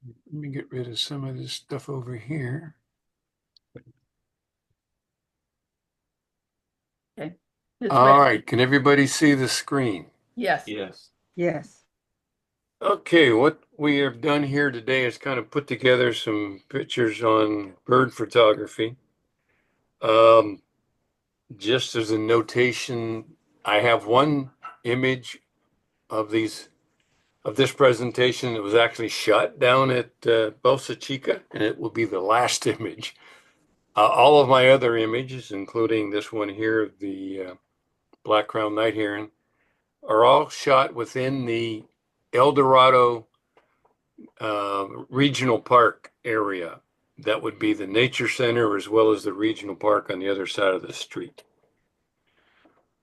Let me get rid of some of this stuff over here. Okay. It's All ready. right, can everybody see the screen? Yes. Yes. Yes. Okay, what we have done here today is kind of put together some pictures on bird photography. Um, just as a notation, I have one image of this presentation that was actually shot down at Bolsa Chica, and it will be the last image. All of my other images, including this one here of the black crowned night heron, are all shot within the El Dorado Regional Park area. That would be the nature center as well as the regional park on the other side of the street.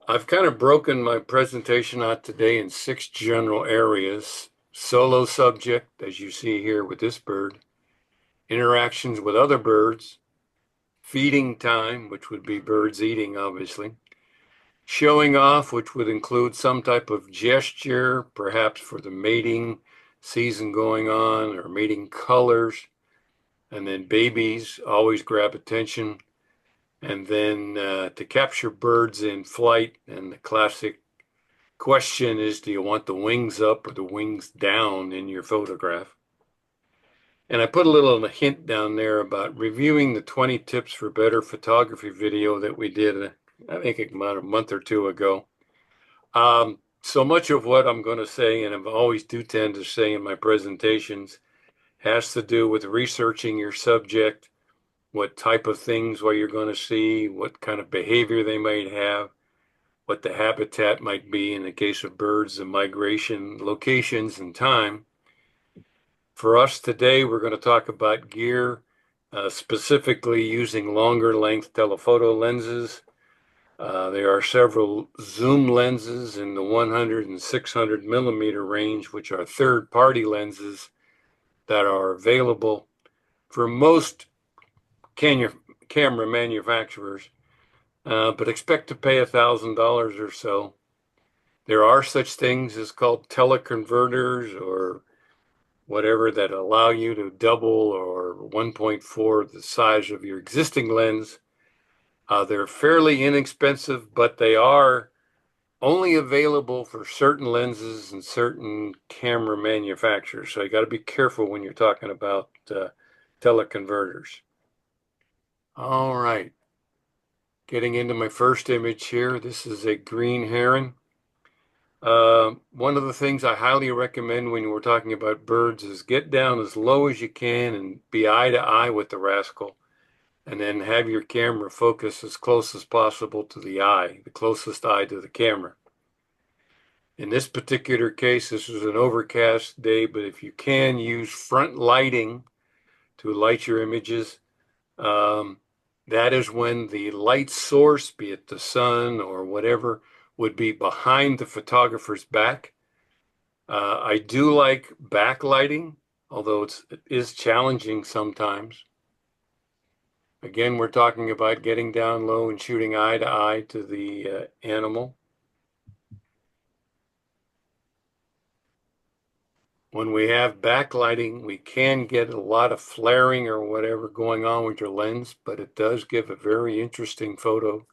I've kind of broken my presentation out today in 6 general areas. Solo subject, as you see here with this bird, interactions with other birds, feeding time, which would be birds eating, obviously, showing off, which would include some type of gesture, perhaps for the mating season going on or mating colors. And then babies always grab attention. And then to capture birds in flight, and the classic question is, do you want the wings up or the wings down in your photograph? And I put a little hint down there about reviewing the 20 tips for better photography video that we did, I think about a month or two ago. So much of what I'm going to say, and I always do tend to say in my presentations, has to do with researching your subject, what type of things what you're going to see, what kind of behavior they might have, what the habitat might be in the case of birds, the migration locations and time. For us today, we're going to talk about gear, specifically using longer length telephoto lenses. There are several zoom lenses in the 100 and 600 millimeter range, which are third-party lenses that are available for most camera manufacturers, but expect to pay $1,000 or so. There are such things as called teleconverters or whatever that allow you to double or 1.4 the size of your existing lens. They're fairly inexpensive, but they are only available for certain lenses and certain camera manufacturers. So you got to be careful when you're talking about teleconverters. All right. Getting into my first image here. This is a green heron. One of the things I highly recommend when we're talking about birds is get down as low as you can and be eye to eye with the rascal, and then have your camera focus as close as possible to the eye, the closest eye to the camera. In this particular case, this is an overcast day, but if you can use front lighting to light your images, um, that is when the light source, be it the sun or whatever, would be behind the photographer's back. I do like backlighting, although it is challenging sometimes. Again, we're talking about getting down low and shooting eye to eye to the animal. When we have backlighting, we can get a lot of flaring or whatever going on with your lens, but it does give a very interesting photo.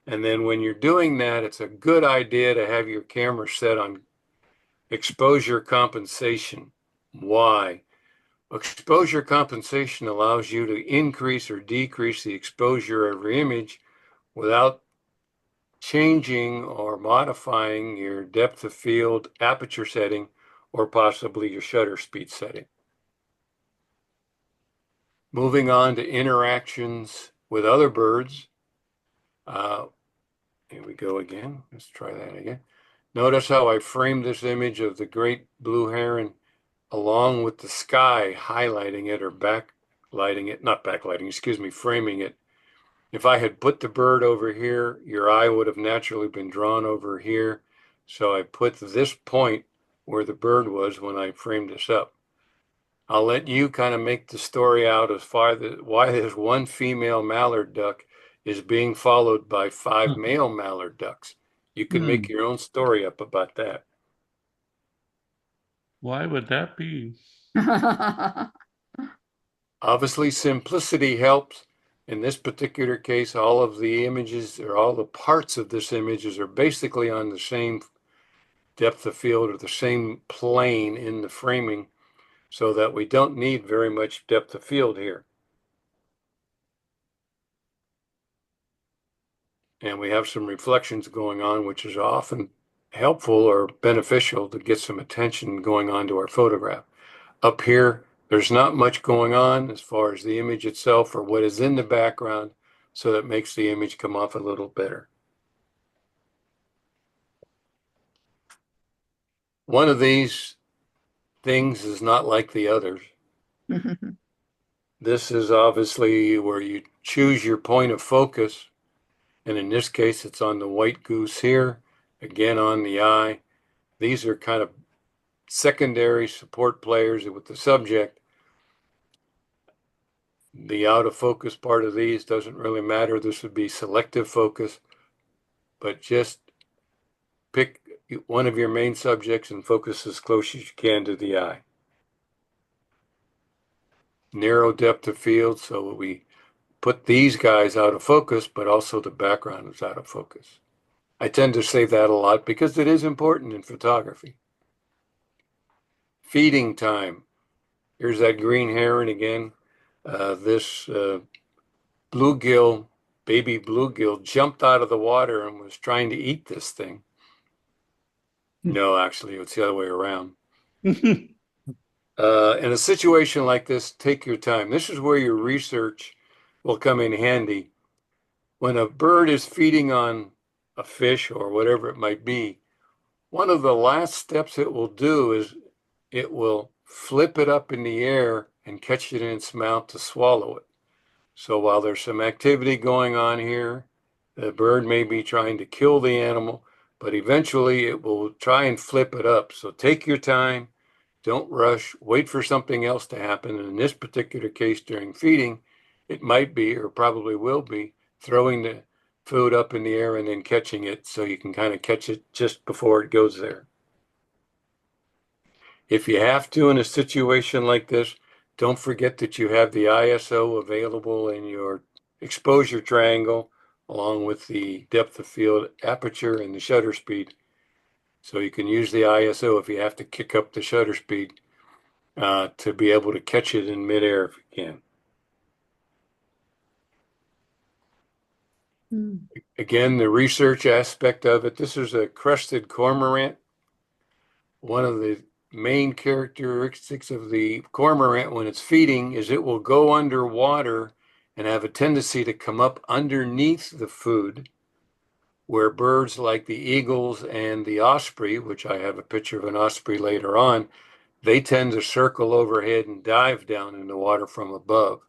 And then when you're doing that, it's a good idea to have your camera set on exposure compensation. Why? Exposure compensation allows you to increase or decrease the exposure of your image without changing or modifying your depth of field aperture setting or possibly your shutter speed setting. Moving on to interactions with other birds. Uh, Here we go again. Let's try that again. Notice how I framed this image of the great blue heron along with the sky, highlighting it or backlighting it, not backlighting, excuse me, framing it. If I had put the bird over here, your eye would have naturally been drawn over here. So I put this point where the bird was when I framed this up. I'll let you kind of make the story out as far as why this one female mallard duck is being followed by 5 male mallard ducks. You can make Hmm. your own story up about that. Why would that be? Obviously, simplicity helps. In this particular case, all of the images or all the parts of this images are basically on the same depth of field or the same plane in the framing, so that we don't need very much depth of field here. And we have some reflections going on, which is often helpful or beneficial to get some attention going on to our photograph. Up here, there's not much going on as far as the image itself or what is in the background, so that makes the image come off a little better. One of these things is not like the others. This is obviously where you choose your point of focus. And in this case, it's on the white goose here, again on the eye. These are kind of secondary support players with the subject. The out of focus part of these doesn't really matter. This would be selective focus, but just pick one of your main subjects and focus as close as you can to the eye. Narrow depth of field, so we put these guys out of focus, but also the background is out of focus. I tend to say that a lot because it is important in photography. Feeding time. Here's that green heron again. This bluegill, baby bluegill, jumped out of the water and was trying to eat this thing. No, actually, it's the other way around. In a situation like this, take your time. This is where your research will come in handy. When a bird is feeding on a fish or whatever it might be, one of the last steps it will do is it will flip it up in the air and catch it in its mouth to swallow it. So while there's some activity going on here, the bird may be trying to kill the animal, but eventually it will try and flip it up. So take your time, don't rush, wait for something else to happen. And in this particular case, during feeding, it might be, or probably will be, throwing the food up in the air and then catching it so you can kind of catch it just before it goes there. If you have to in a situation like this, don't forget that you have the ISO available in your exposure triangle, along with the depth of field, aperture, and the shutter speed. So you can use the ISO if you have to kick up the shutter speed to be able to catch it in midair if you can. Again, the research aspect of it. This is a crested cormorant. One of the main characteristics of the cormorant when it's feeding is it will go underwater and have a tendency to come up underneath the food, where birds like the eagles and the osprey, which I have a picture of an osprey later on, they tend to circle overhead and dive down in the water from above.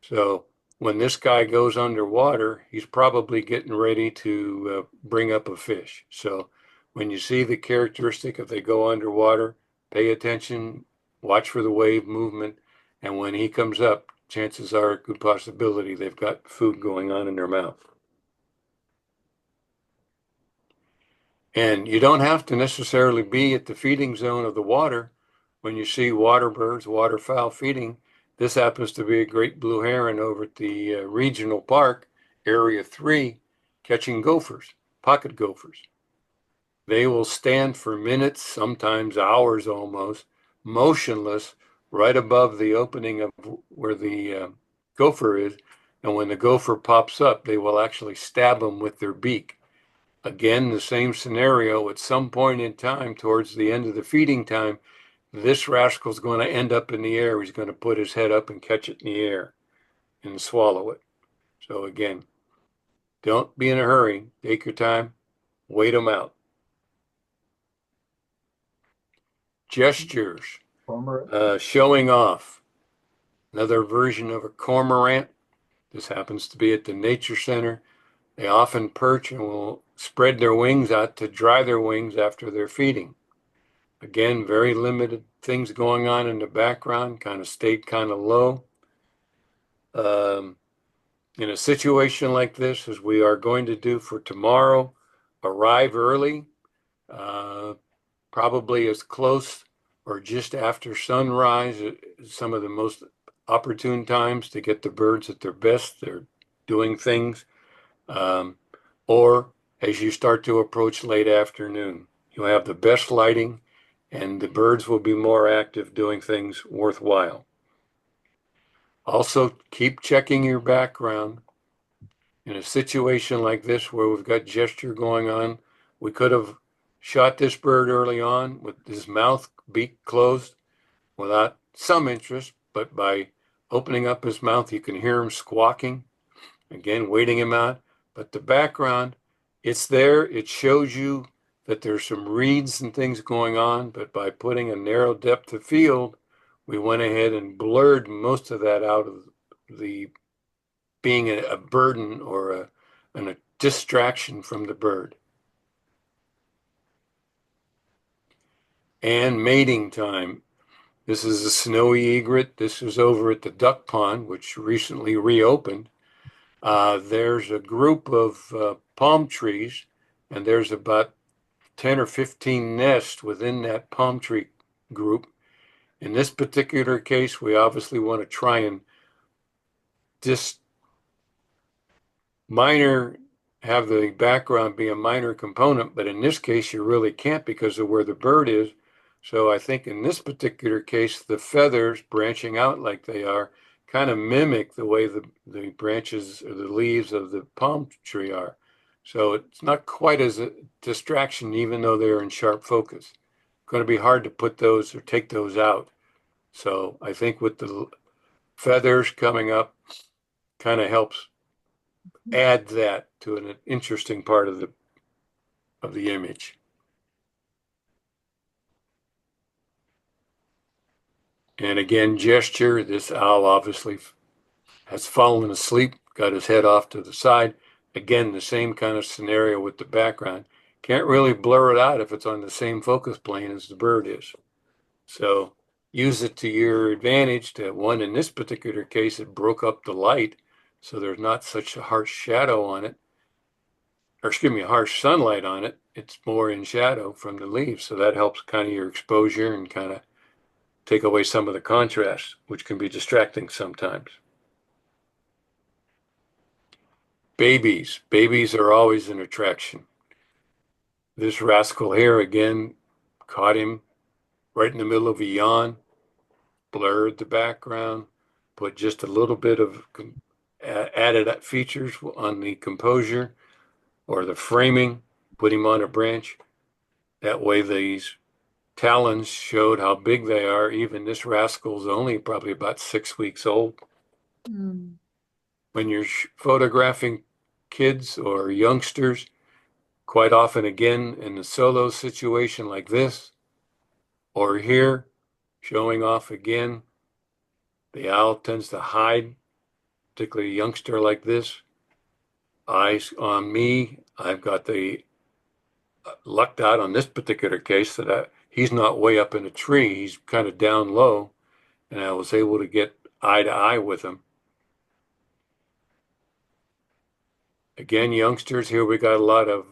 So when this guy goes underwater, he's probably getting ready to bring up a fish. So when you see the characteristic, if they go underwater, pay attention, watch for the wave movement, and when he comes up, chances are a good possibility they've got food going on in their mouth. And you don't have to necessarily be at the feeding zone of the water when you see water birds, waterfowl feeding. This happens to be a great blue heron over at the regional park, Area 3, catching gophers, pocket gophers. They will stand for minutes, sometimes hours almost, motionless right above the opening of where the gopher is. And when the gopher pops up, they will actually stab them with their beak. Again, the same scenario. At some point in time, towards the end of the feeding time, this rascal's going to end up in the air. He's going to put his head up and catch it in the air and swallow it. So again, don't be in a hurry. Take your time. Wait them out. Gestures. Showing off. Another version of a cormorant. This happens to be at the Nature Center. They often perch and will spread their wings out to dry their wings after they're feeding. Again, very limited things going on in the background, kind of stayed kind of low. In a situation like this, as we are going to do for tomorrow, arrive early, probably as close or just after sunrise, some of the most opportune times to get the birds at their best. They're doing things. Um, or as you start to approach late afternoon, you'll have the best lighting and the birds will be more active doing things worthwhile. Also, keep checking your background. In a situation like this where we've got gesture going on, we could have shot this bird early on with his mouth, beak closed without some interest, but by opening up his mouth, you can hear him squawking, again, waiting him out. But the background, it's there. It shows you that there's some reeds and things going on, but by putting a narrow depth of field, we went ahead and blurred most of that out of the being a burden or a distraction from the bird. And mating time. This is a snowy egret. This is over at the duck pond, which recently reopened. There's a group of palm trees, and there's about 10 or 15 nests within that palm tree group. In this particular case, we obviously want to try and just have the background be a minor component, but in this case, you really can't because of where the bird is. So I think in this particular case, the feathers branching out like they are kind of mimic the way the branches or the leaves of the palm tree are. So it's not quite as a distraction, even though they're in sharp focus. It's going to be hard to put those or take those out. So I think with the feathers coming up kind of helps add that to an interesting part of the image. And again, gesture, this owl obviously has fallen asleep, got his head off to the side. Again, the same kind of scenario with the background. Can't really blur it out if it's on the same focus plane as the bird is. So use it to your advantage to one, in this particular case, it broke up the light. So there's not such a harsh shadow on it, or excuse me, harsh sunlight on it. It's more in shadow from the leaves. So that helps kind of your exposure and kind of take away some of the contrast, which can be distracting sometimes. Babies. Babies are always an attraction. This rascal here, again, caught him right in the middle of a yawn, blurred the background, put just a little bit of added features on the composure or the framing, put him on a branch. That way these talons showed how big they are. Even this rascal's only probably about 6 weeks old. Mm. When you're photographing kids or youngsters, quite often again in a solo situation like this, or here, showing off again, the owl tends to hide, particularly a youngster like this. Eyes on me. I've got the lucked out on this particular case that he's not way up in a tree. He's kind of down low, and I was able to get eye to eye with him. Again, youngsters, here we got a lot of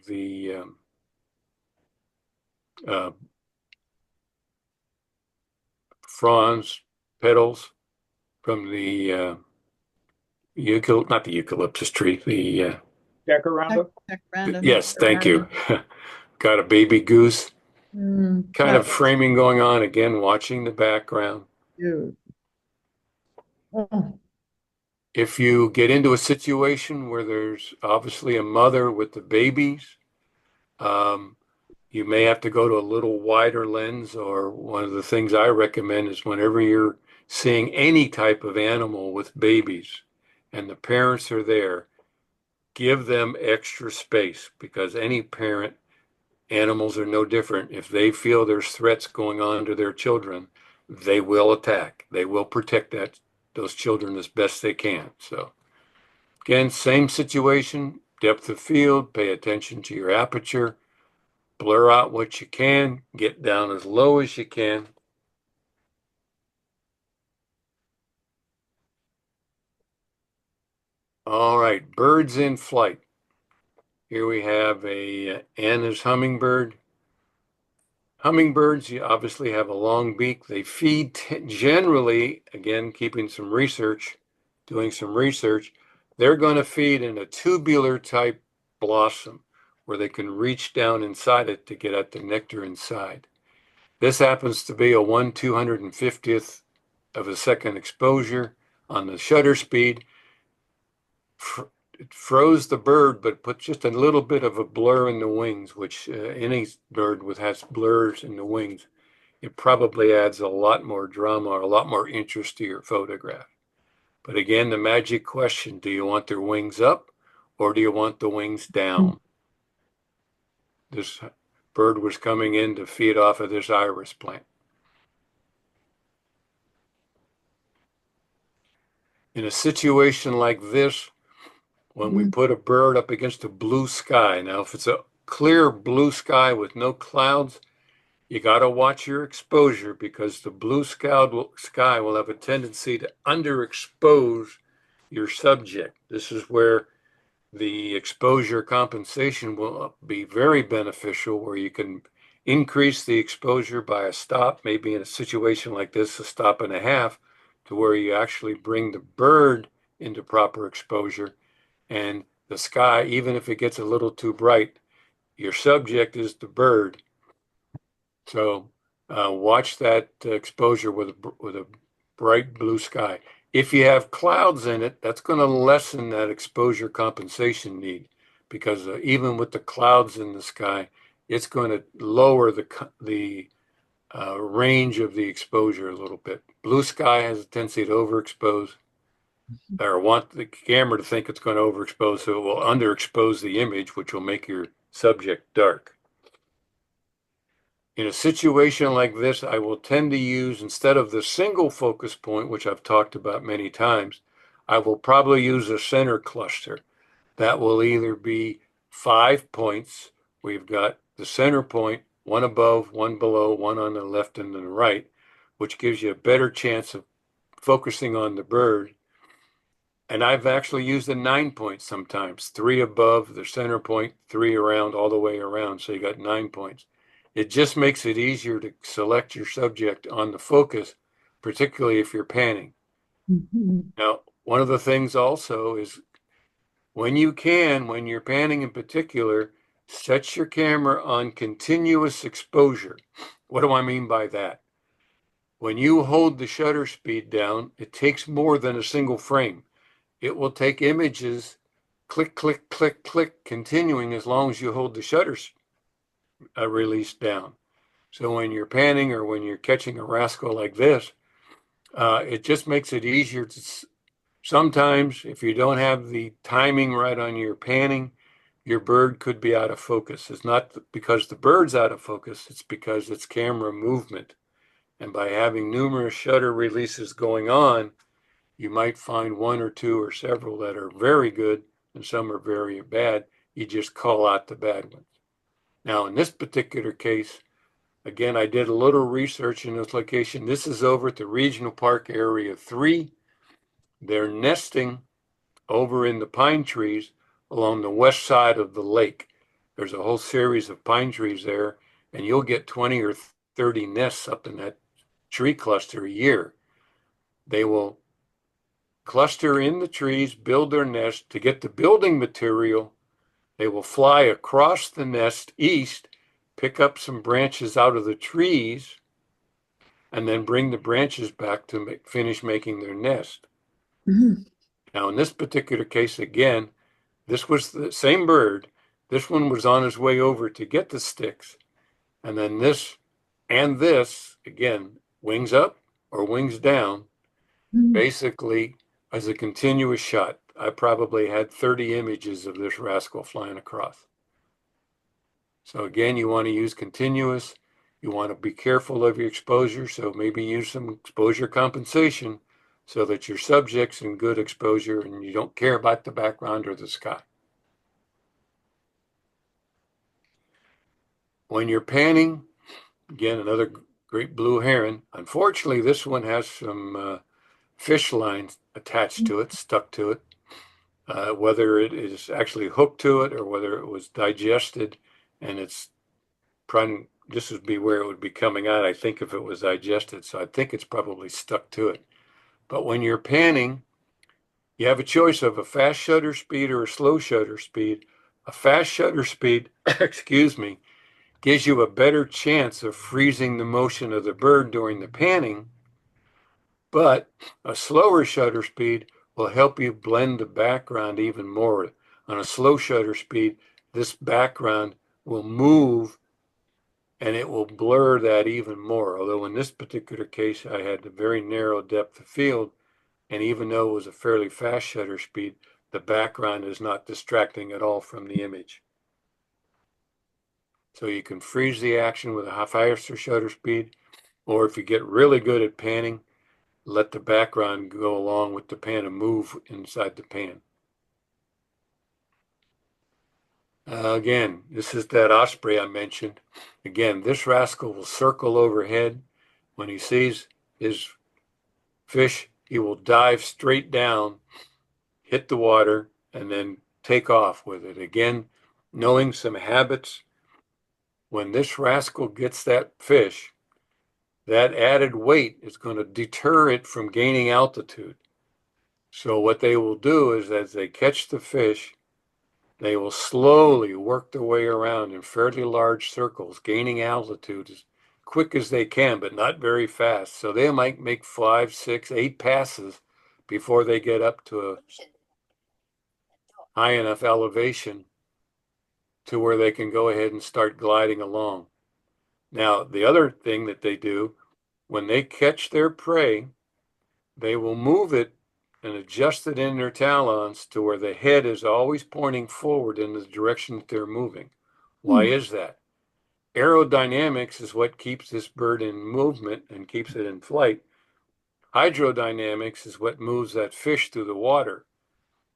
the uh, fronds, petals from the not the eucalyptus tree, the Jacaranda. Jacaranda. yes, thank you. Got a baby goose, kind of Cute. framing going on again, watching the background. Oh, If you get into a situation where there's obviously a mother with the babies, um, you may have to go to a little wider lens, or one of the things I recommend is whenever you're seeing any type of animal with babies and the parents are there, give them extra space, because any parent, animals are no different. If they feel there's threats going on to their children, they will attack. They will protect those children as best they can. So again, same situation, depth of field, pay attention to your aperture, blur out what you can, get down as low as you can. All right, birds in flight. Here we have a Anna's hummingbird. Hummingbirds, you obviously have a long beak. They feed generally, again, doing some research, they're going to feed in a tubular type blossom where they can reach down inside it to get at the nectar inside. This happens to be a 1/250th of a second exposure on the shutter speed. It froze the bird, but put just a little bit of a blur in the wings, which any bird with has blurs in the wings, it probably adds a lot more drama or a lot more interest to your photograph. But again, the magic question, do you want their wings up or do you want the wings down? This bird was coming in to feed off of this iris plant. In a situation like this, when we put a bird up against a blue sky, now if it's a clear blue sky with no clouds, you got to watch your exposure because the blue sky will have a tendency to underexpose your subject. This is where the exposure compensation will be very beneficial, where you can increase the exposure by a stop, maybe in a situation like this, 1.5 stops, to where you actually bring the bird into proper exposure. And the sky, even if it gets a little too bright, your subject is the bird. So watch that exposure with a bright blue sky. If you have clouds in it, that's going to lessen that exposure compensation need because even with the clouds in the sky, it's going to lower the range of the exposure a little bit. Blue sky has a tendency to overexpose or want the camera to think it's going to overexpose, so it will underexpose the image, which will make your subject dark. In a situation like this, I will tend to use, instead of the single focus point, which I've talked about many times, I will probably use a center cluster. That will either be 5 points. We've got the center point, one above, one below, one on the left and the right, which gives you a better chance of focusing on the bird. And I've actually used a 9 point sometimes, 3 above the center point, 3 around, all the way around. So you got 9 points. It just makes it easier to select your subject on the focus, particularly if you're panning. Now, one of the things also is when you're panning in particular, set your camera on continuous exposure. What do I mean by that? When you hold the shutter speed down, it takes more than a single frame. It will take images, click, click, click, click, continuing as long as you hold the shutter release down. So when you're panning or when you're catching a rascal like this, it just makes it easier to. Sometimes, if you don't have the timing right on your panning, your bird could be out of focus. It's not because the bird's out of focus, it's because it's camera movement. And by having numerous shutter releases going on, you might find one or two or several that are very good and some are very bad. You just call out the bad ones. Now, in this particular case, again, I did a little research in this location. This is over at the Regional Park Area 3. They're nesting over in the pine trees along the west side of the lake. There's a whole series of pine trees there, and you'll get 20 or 30 nests up in that tree cluster a year. They will cluster in the trees, build their nest. To get the building material, they will fly across the nest east, pick up some branches out of the trees, and then bring the branches back to finish making their nest. Now, in this particular case, again, this was the same bird. This one was on his way over to get the sticks. And then this and this, again, wings up or wings down, basically as a continuous shot. I probably had 30 images of this rascal flying across. So again, you want to use continuous. You want to be careful of your exposure. So maybe use some exposure compensation so that your subject's in good exposure and you don't care about the background or the sky. When you're panning, again, another great blue heron. Unfortunately, this one has some fish lines attached to it, stuck to it. Whether it is actually hooked to it or whether it was digested and it's trying this would be where it would be coming out, I think, if it was digested. So I think it's probably stuck to it. But when you're panning, you have a choice of a fast shutter speed or a slow shutter speed. A fast shutter speed, excuse me, gives you a better chance of freezing the motion of the bird during the panning, but a slower shutter speed will help you blend the background even more. On a slow shutter speed, this background will move and it will blur that even more. Although in this particular case, I had a very narrow depth of field, and even though it was a fairly fast shutter speed, the background is not distracting at all from the image. So you can freeze the action with a faster shutter speed, or if you get really good at panning, let the background go along with the pan and move inside the pan. Again, this is that osprey I mentioned. Again, this rascal will circle overhead. When he sees his fish, he will dive straight down, hit the water, and then take off with it. Again, knowing some habits, when this rascal gets that fish, that added weight is going to deter it from gaining altitude. So what they will do is as they catch the fish, they will slowly work their way around in fairly large circles, gaining altitude as quick as they can, but not very fast. So they might make 5, 6, 8 passes before they get up to a high enough elevation to where they can go ahead and start gliding along. Now, the other thing that they do, when they catch their prey, they will move it and adjust it in their talons to where the head is always pointing forward in the direction that they're moving. Why is that? Aerodynamics is what keeps this bird in movement and keeps it in flight. Hydrodynamics is what moves that fish through the water.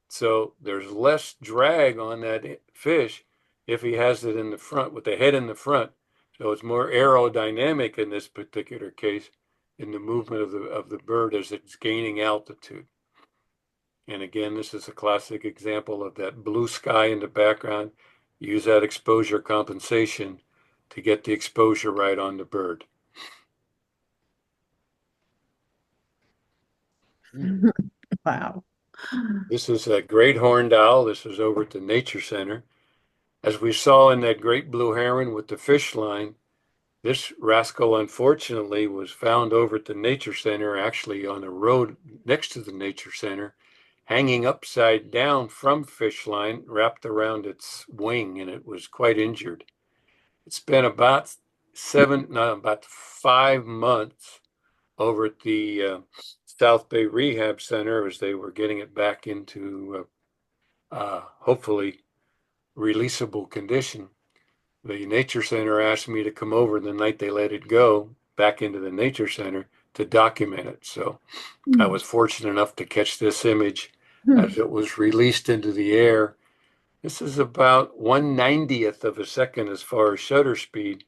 So there's less drag on that fish if he has it in the front, with the head in the front. So it's more aerodynamic in this particular case in the movement of the bird as it's gaining altitude. And again, this is a classic example of that blue sky in the background. Use that exposure compensation to get the exposure right on the bird. Wow. This is a great horned owl. This is over at the Nature Center. As we saw in that great blue heron with the fish line, this rascal, unfortunately, was found over at the Nature Center, actually on the road next to the Nature Center, hanging upside down from fish line, wrapped around its wing, and it was quite injured. It's been about 5 months over at the South Bay Rehab Center as they were getting it back into hopefully releasable condition. The Nature Center asked me to come over the night they let it go back into the Nature Center to document it. So I was fortunate enough to catch this image as it was released into the air. This is about 1/90th of a second as far as shutter speed,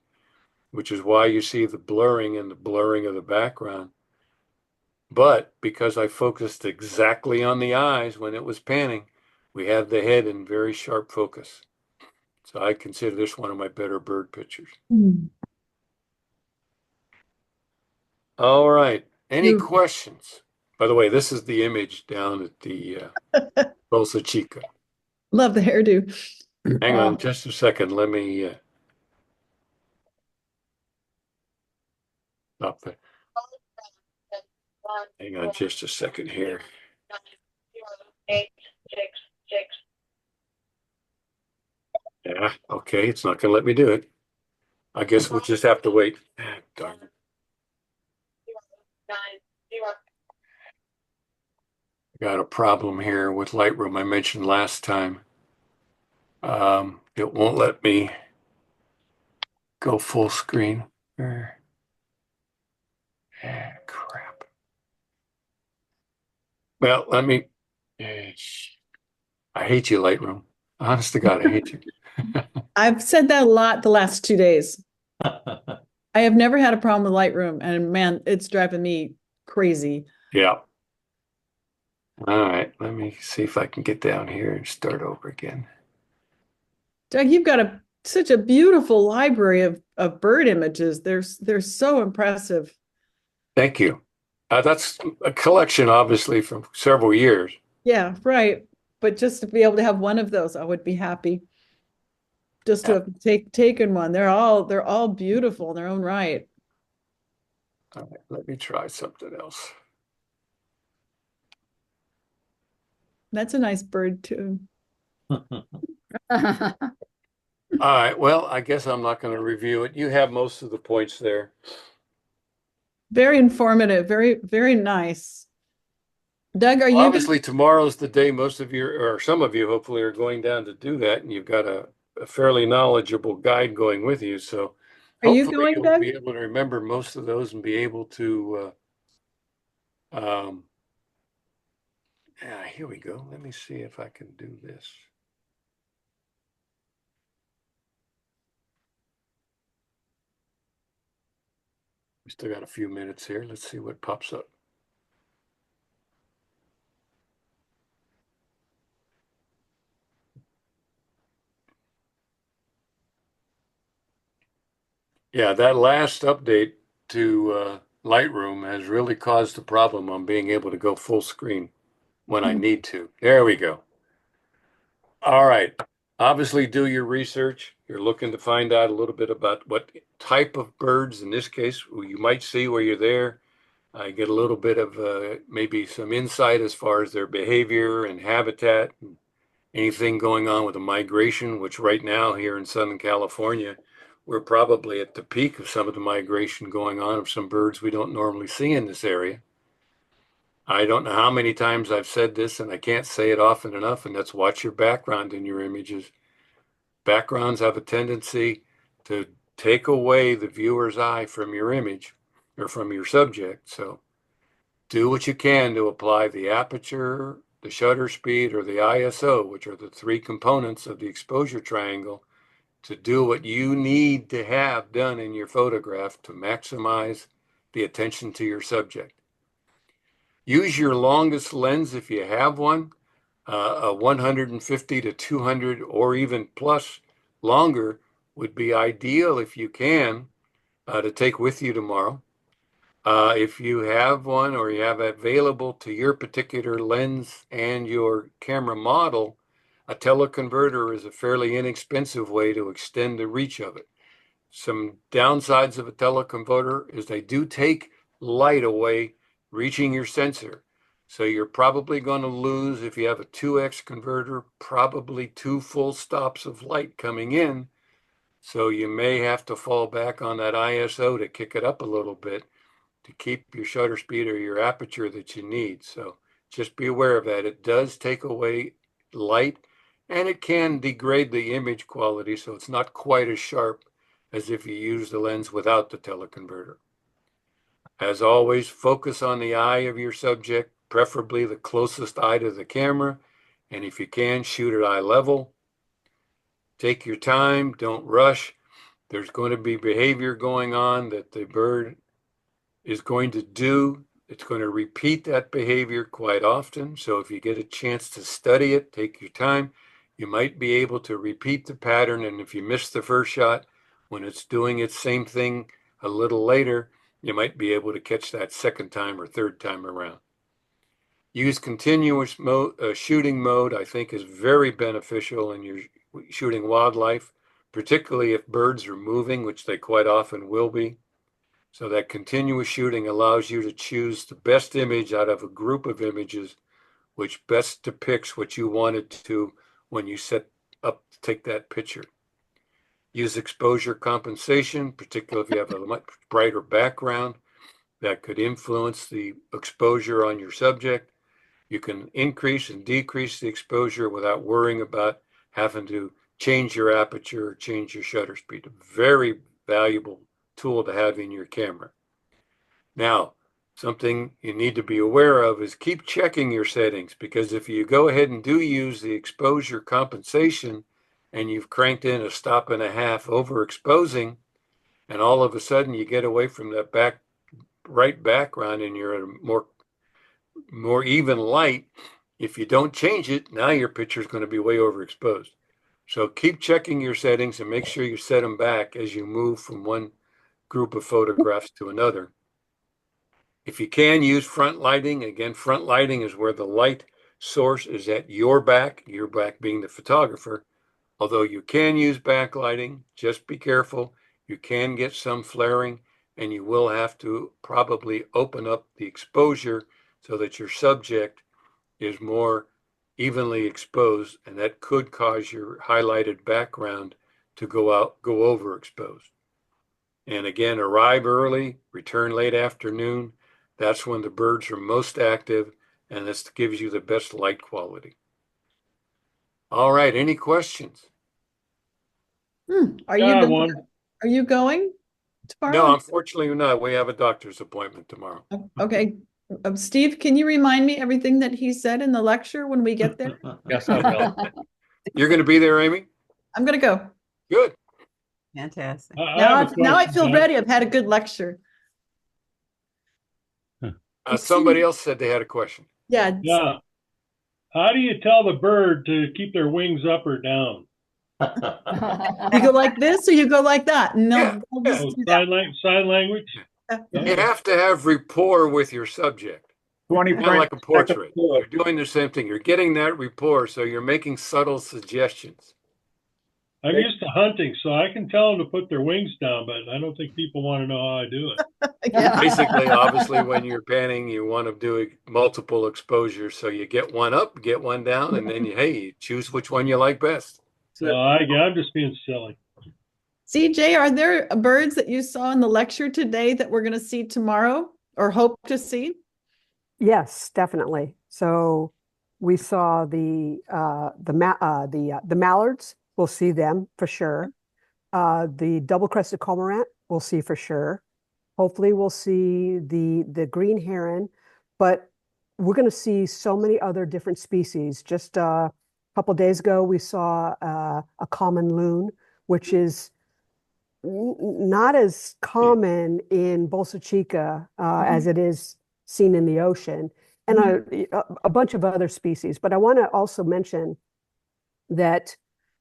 which is why you see the blurring and the blurring of the background. But because I focused exactly on the eyes when it was panning, we have the head in very sharp focus. So I consider this one of my better bird pictures. All right. Any Beautiful. questions? By the way, this is the image down at the Bolsa Chica. Love the hairdo. Hang on just a second. Let me stop the. Hang on just a second here. Yeah, okay. It's not going to let me do it. I guess we'll just have to wait. Ah, darn it. Got a problem here with Lightroom I mentioned last time. It won't let me go full screen. Ah, crap. Well, let me. I hate you, Lightroom. Honest to God, I hate you. I've said that a lot the last 2 days. I have never had a problem with Lightroom, and man, it's driving me crazy. Yeah. All right. Let me see if I can get down here and start over again. Doug, you've got a such a beautiful library of bird images. They're so impressive. Thank you. That's a collection, obviously, from several years. Yeah, right. But just to be able to have one of those, I would be happy just to Yeah. have taken one. They're all beautiful in their own right. All right, let me try something else. That's a nice bird too. All right, well, I guess I'm not going to review it. You have most of the points there. Very informative, very nice. Doug, are you going Obviously, tomorrow's the day most of you, or some of you, hopefully, are going down to do that, and you've got a fairly knowledgeable guide going with you. So are you hopefully, going, you'll Doug? be able to remember most of those and be able to. Um, here we go. Let me see if I can do this. We still got a few minutes here. Let's see what pops up. Yeah, that last update to Lightroom has really caused a problem on being able to go full screen when I need to. There we go. All right. Obviously, do your research. You're looking to find out a little bit about what type of birds, in this case, you might see where you're there. I get a little bit of maybe some insight as far as their behavior and habitat, and anything going on with the migration, which right now here in Southern California, we're probably at the peak of some of the migration going on of some birds we don't normally see in this area. I don't know how many times I've said this, and I can't say it often enough, and that's watch your background in your images. Backgrounds have a tendency to take away the viewer's eye from your image or from your subject. So do what you can to apply the aperture, the shutter speed, or the ISO, which are the three components of the exposure triangle, to do what you need to have done in your photograph to maximize the attention to your subject. Use your longest lens if you have one, a 150 to 200 or even plus longer would be ideal if you can to take with you tomorrow. If you have one or you have available to your particular lens and your camera model, a teleconverter is a fairly inexpensive way to extend the reach of it. Some downsides of a teleconverter is they do take light away reaching your sensor. So you're probably going to lose, if you have a 2x converter, probably two full stops of light coming in. So you may have to fall back on that ISO to kick it up a little bit to keep your shutter speed or your aperture that you need. So just be aware of that. It does take away light and it can degrade the image quality, so it's not quite as sharp as if you use the lens without the teleconverter. As always, focus on the eye of your subject, preferably the closest eye to the camera, and if you can, shoot at eye level. Take your time, don't rush. There's going to be behavior going on that the bird is going to do. It's going to repeat that behavior quite often. So if you get a chance to study it, take your time. You might be able to repeat the pattern. And if you miss the first shot, when it's doing its same thing a little later, you might be able to catch that second time or third time around. Use continuous shooting mode, I think, is very beneficial in your shooting wildlife, particularly if birds are moving, which they quite often will be. So that continuous shooting allows you to choose the best image out of a group of images, which best depicts what you wanted to when you set up to take that picture. Use exposure compensation, particularly if you have a much brighter background that could influence the exposure on your subject. You can increase and decrease the exposure without worrying about having to change your aperture or change your shutter speed. A very valuable tool to have in your camera. Now, something you need to be aware of is keep checking your settings, because if you go ahead and do use the exposure compensation and you've cranked in a stop and a half overexposing, and all of a sudden you get away from that right background and you're at a more even light, if you don't change it, now your picture is going to be way overexposed. So keep checking your settings and make sure you set them back as you move from one group of photographs to another. If you can use front lighting, again, front lighting is where the light source is at your back being the photographer. Although you can use backlighting, just be careful. You can get some flaring, and you will have to probably open up the exposure so that your subject is more evenly exposed, and that could cause your highlighted background to go overexposed. And again, arrive early, return late afternoon. That's when the birds are most active, and this gives you the best light quality. All right, any questions? Are Yeah, you one. are you going tomorrow? No, unfortunately not. We have a doctor's appointment tomorrow. Okay. Steve, can you remind me everything that he said in the lecture when we get there? Yes, I will. You're going to be there, Amy? I'm gonna go. Good. Fantastic. Now I feel ready. I've had a good lecture. Somebody else said they had a question. Yeah. Yeah. How do you tell the bird to keep their wings up or down? You go like this or you go like that? And Yeah, they'll just Oh, do that. sign language? You have to have rapport with your subject. 20 Kind of like a frames per second portrait. forward. You're doing the same thing. You're getting that rapport, so you're making subtle suggestions. I'm used to hunting, so I can tell them to put their wings down, but I don't think people want to know how I do it. Yeah. Basically, obviously, when you're panning, you want to do multiple exposures. So you get one up, get one down, and then you choose which one you like best. So I'm just being silly. CJ, are there birds that you saw in the lecture today that we're going to see tomorrow or hope to see? Yes, definitely. So we saw the mallards. We'll see them for sure. The double-crested cormorant, we'll see for sure. Hopefully, we'll see the green heron, but we're going to see so many other different species. Just a couple days ago, we saw a common loon, which is not as common in Bolsa Chica as it is seen in the ocean, and a bunch of other species. But I want to also mention that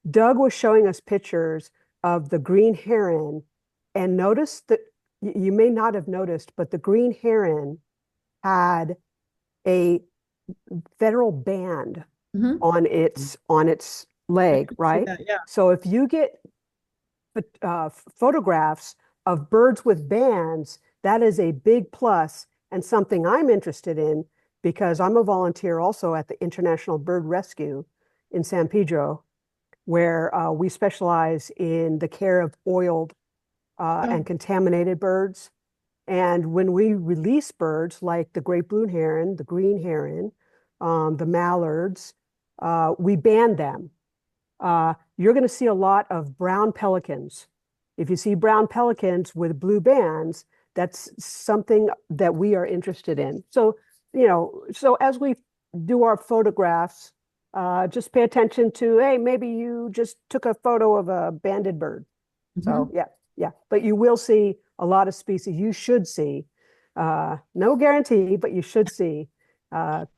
Doug was showing us pictures of the green heron, and notice that you may not have noticed, but the green heron had a federal band on its leg, right? Yeah. So if you get photographs of birds with bands, that is a big plus and something I'm interested in because I'm a volunteer also at the International Bird Rescue in San Pedro, where we specialize in the care of oiled and contaminated birds. And when we release birds like the great blue heron, the green heron, the mallards, we ban them. You're going to see a lot of brown pelicans. If you see brown pelicans with blue bands, that's something that we are interested in. So, so as we do our photographs, just pay attention to, hey, maybe you just took a photo of a banded bird. So yeah. But you will see a lot of species. You should see, no guarantee, but you should see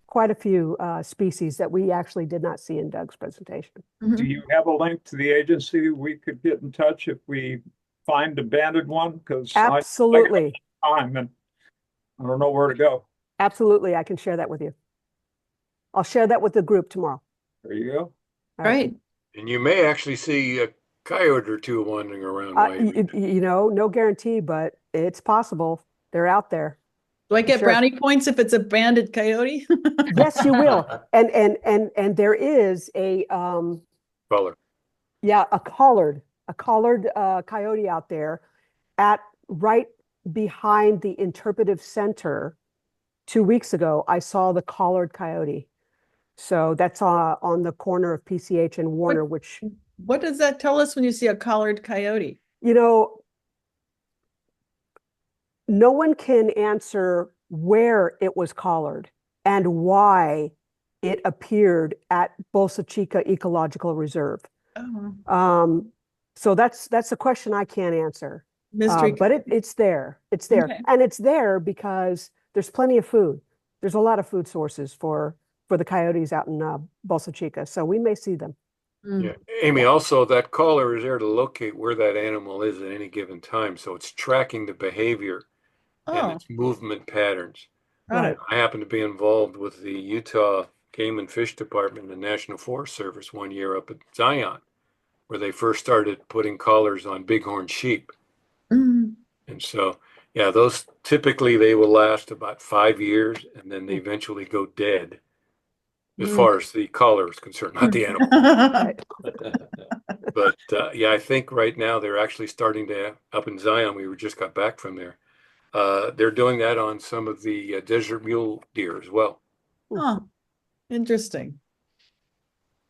quite a few species that we actually did not see in Doug's presentation. Do you have a link to the agency we could get in touch if we find a banded one? Because Absolutely. time and I don't know where to go. Absolutely. I can share that with you. I'll share that with the group tomorrow. There you go. All right. Right. And you may actually see a coyote or two wandering around. No guarantee, but it's possible. They're out there. Do I get Sure. brownie points if it's a banded coyote? Yes, you will. And there is a Color. a collared coyote out there at right behind the interpretive center. 2 weeks ago, I saw the collared coyote. So that's on the corner of PCH and Warner, which, What does that tell us when you see a collared coyote? no one can answer where it was collared and why it appeared at Bolsa Chica Ecological Reserve. Oh, So that's a question I can't answer. mystery. But it's there. It's there. Okay. And it's there because there's plenty of food. There's a lot of food sources for the coyotes out in Bolsa Chica. So we may see them. Mm. Yeah, Amy, also that collar is there to locate where that animal is at any given time. So it's tracking the behavior and Oh, its movement patterns. got it. I happen to be involved with the Utah Game and Fish Department and the National Forest Service one year up at Zion, where they first started putting collars on bighorn sheep. Mm. And so, yeah, those typically they will last about 5 years and then they Mm. eventually go dead as Mm. far as the collar is concerned, not the animal. Right. But yeah, I think right now they're actually starting to, up in Zion, we were just got back from there. They're doing that on some of the desert mule deer as well. Oh, interesting.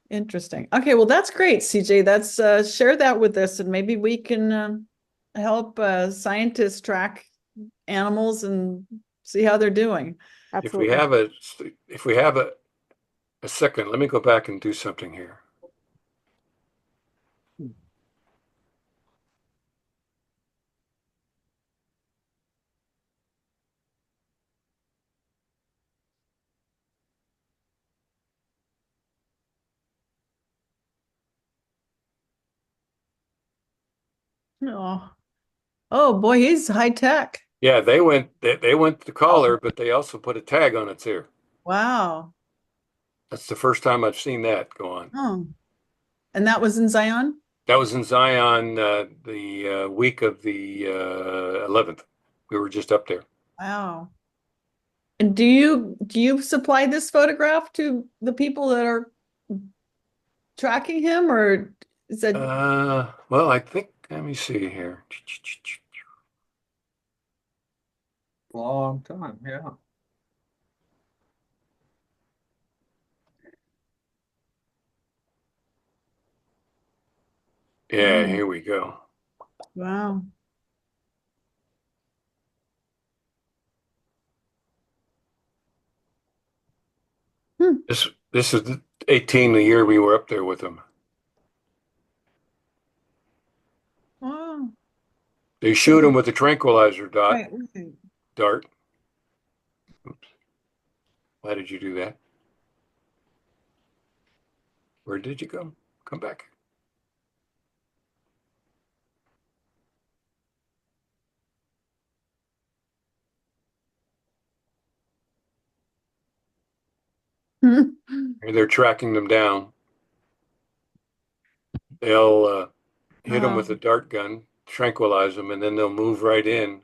Interesting. Okay, well, that's great, CJ. That's share that with us, and maybe we can help scientists track animals and see how they're doing. Absolutely. If we have a second, let me go back and do something here. Oh, oh boy, he's high tech. Yeah, they went the collar, but they also put a tag on its ear. Wow. That's the first time I've seen that go on. Oh, and that was in Zion? That was in Zion the week of the 11th. We were just up there. Wow. And do you supply this photograph to the people that are tracking him, or is that Well, I think, let me see here. Long time, yeah. Yeah, Mm. here we go. Wow. Hmm. This is 18 the year we were up there with them. Wow. They shoot him with a tranquilizer Right, right. dart. Oops. Why did you do that? Where did you go? Come back. Hmm. And they're tracking them down. They'll hit them with a dart gun, tranquilize them, and then they'll move right in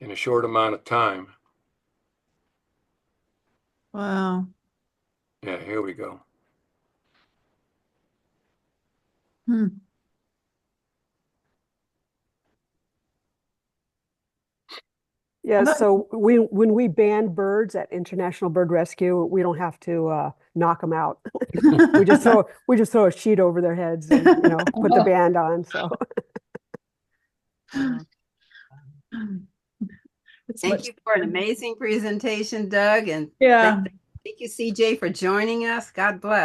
a short amount of time. Wow. Yeah, here we go. Hmm. Yeah, Well, that- so when we ban birds at International Bird Rescue, we don't have to knock them out. We just throw a sheet over their heads and put the band on. So It's Thank much, you for an amazing presentation, Doug, and yeah. thank you, CJ, for joining us. God bless.